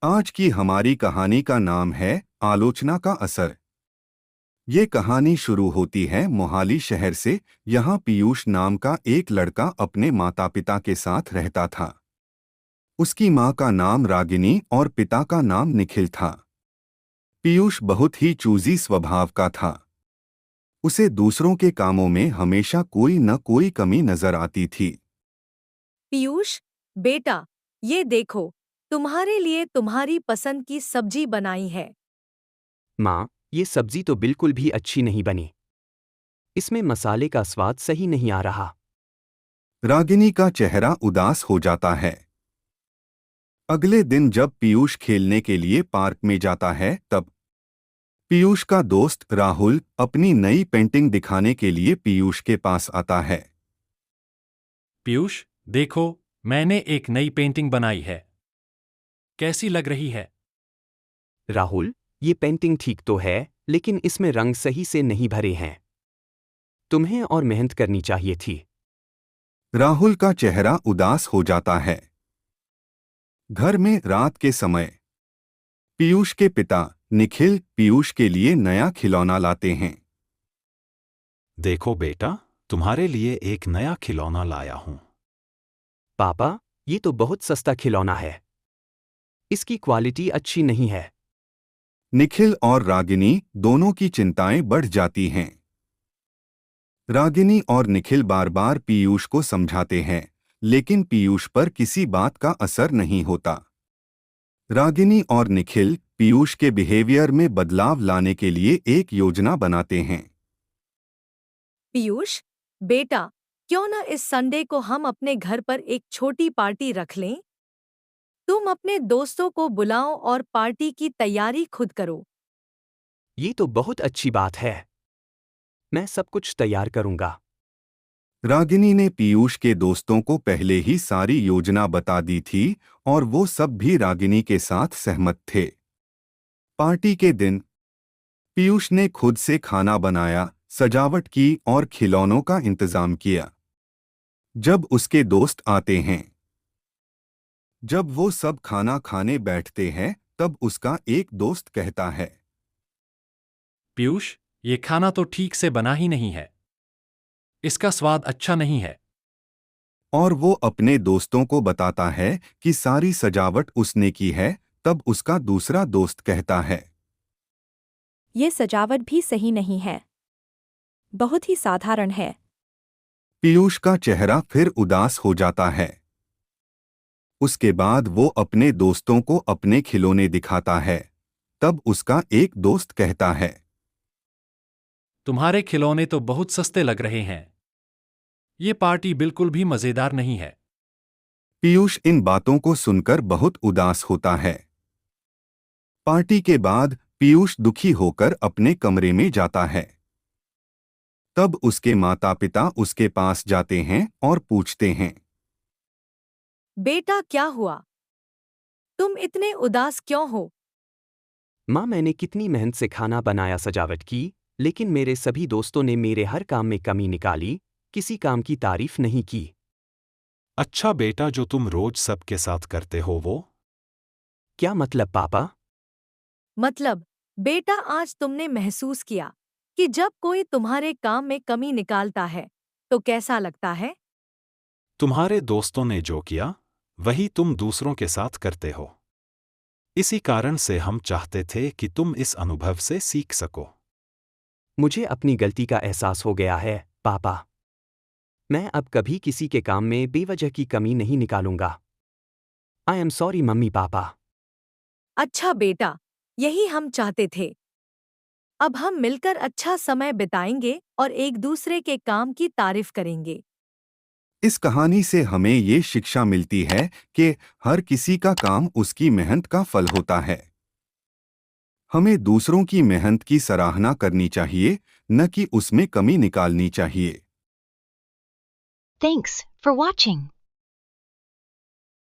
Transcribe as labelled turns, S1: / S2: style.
S1: आज की हमारी कहानी का नाम है आलोचना का असर। ये कहानी शुरू होती है मोहाली शहर से। यहाँ पीयूष नाम का एक लड़का अपने माता पिता के साथ रहता था। उसकी माँ का नाम रागिनी और पिता का नाम निखिल था। पीयूष बहुत ही चूजी स्वभाव का था। उसे दूसरों के कामों में हमेशा कोई न कोई कमी नजर आती थी।
S2: पीयूष, बेटा, ये देखो, तुम्हारे लिए तुम्हारी पसंद की सब्जी बनाई है।
S3: माँ, ये सब्जी तो बिल्कुल भी अच्छी नहीं बनी। इसमें मसाले का स्वाद सही नहीं आ रहा।
S1: रागिनी का चेहरा उदास हो जाता है। अगले दिन जब पीयूष खेलने के लिए पार्क में जाता है तब पीयूष का दोस्त राहुल अपनी नई पेंटिंग दिखाने के लिए पीयूष के पास आता है।
S4: पीयूष, देखो, मैंने एक नई पेंटिंग बनाई है। कैसी लग रही है?
S3: राहुल, ये पेंटिंग ठीक तो है, लेकिन इसमें रंग सही से नहीं भरे हैं। तुम्हें और मेहनत करनी चाहिए थी।
S1: राहुल का चेहरा उदास हो जाता है। घर में रात के समय पीयूष के पिता निखिल पीयूष के लिए नया खिलौना लाते हैं।
S5: देखो बेटा, तुम्हारे लिए एक नया खिलौना लाया हूं।
S3: पापा, ये तो बहुत सस्ता खिलौना है। इसकी क्वालिटी अच्छी नहीं है।
S1: निखिल और रागिनी दोनों की चिंताएं बढ़ जाती हैं। रागिनी और निखिल बार बार पीयूष को समझाते हैं, लेकिन पीयूष पर किसी बात का असर नहीं होता। रागिनी और निखिल पीयूष के बिहेवियर में बदलाव लाने के लिए एक योजना बनाते हैं।
S2: पीयूष, बेटा, क्यों न इस संडे को हम अपने घर पर एक छोटी पार्टी रख लें? तुम अपने दोस्तों को बुलाओ और पार्टी की तैयारी खुद करो।
S3: ये तो बहुत अच्छी बात है। मैं सब कुछ तैयार करूंगा।
S1: रागिनी ने पीयूष के दोस्तों को पहले ही सारी योजना बता दी थी और वो सब भी रागिनी के साथ सहमत थे। पार्टी के दिन पीयूष ने खुद से खाना बनाया, सजावट की और खिलौनों का इंतजाम किया। जब उसके दोस्त आते हैं, जब वो सब खाना खाने बैठते हैं, तब उसका एक दोस्त कहता है,
S4: पीयूष, ये खाना तो ठीक से बना ही नहीं है। इसका स्वाद अच्छा नहीं है।
S1: और वो अपने दोस्तों को बताता है कि सारी सजावट उसने की है। तब उसका दूसरा दोस्त कहता है,
S6: ये सजावट भी सही नहीं है। बहुत ही साधारण है।
S1: पीयूष का चेहरा फिर उदास हो जाता है। उसके बाद वो अपने दोस्तों को अपने खिलौने दिखाता है। तब उसका एक दोस्त कहता है,
S4: तुम्हारे खिलौने तो बहुत सस्ते लग रहे हैं। ये पार्टी बिल्कुल भी मजेदार नहीं है।
S1: पीयूष इन बातों को सुनकर बहुत उदास होता है। पार्टी के बाद पीयूष दुखी होकर अपने कमरे में जाता है। तब उसके माता पिता उसके पास जाते हैं और पूछते हैं,
S2: बेटा, क्या हुआ? तुम इतने उदास क्यों हो?
S3: माँ, मैंने कितनी मेहनत से खाना बनाया, सजावट की, लेकिन मेरे सभी दोस्तों ने मेरे हर काम में कमी निकाली। किसी काम की तारीफ नहीं की।
S5: अच्छा बेटा, जो तुम रोज सबके साथ करते हो वो?
S3: क्या मतलब पापा?
S2: मतलब, बेटा, आज तुमने महसूस किया कि जब कोई तुम्हारे काम में कमी निकालता है तो कैसा लगता है?
S5: तुम्हारे दोस्तों ने जो किया वही तुम दूसरों के साथ करते हो। इसी कारण से हम चाहते थे कि तुम इस अनुभव से सीख सको।
S3: मुझे अपनी गलती का एहसास हो गया है, पापा। मैं अब कभी किसी के काम में बेवजह की कमी नहीं निकालूंगा। I am sorry mummy papa.
S2: अच्छा बेटा, यही हम चाहते थे। अब हम मिलकर अच्छा समय बिताएंगे और एक दूसरे के काम की तारीफ करेंगे।
S1: इस कहानी से हमें ये शिक्षा मिलती है कि हर किसी का काम उसकी मेहनत का फल होता है। हमें दूसरों की मेहनत की सराहना करनी चाहिए, न कि उसमें कमी निकालनी चाहिए।
S7: Thanks for watching.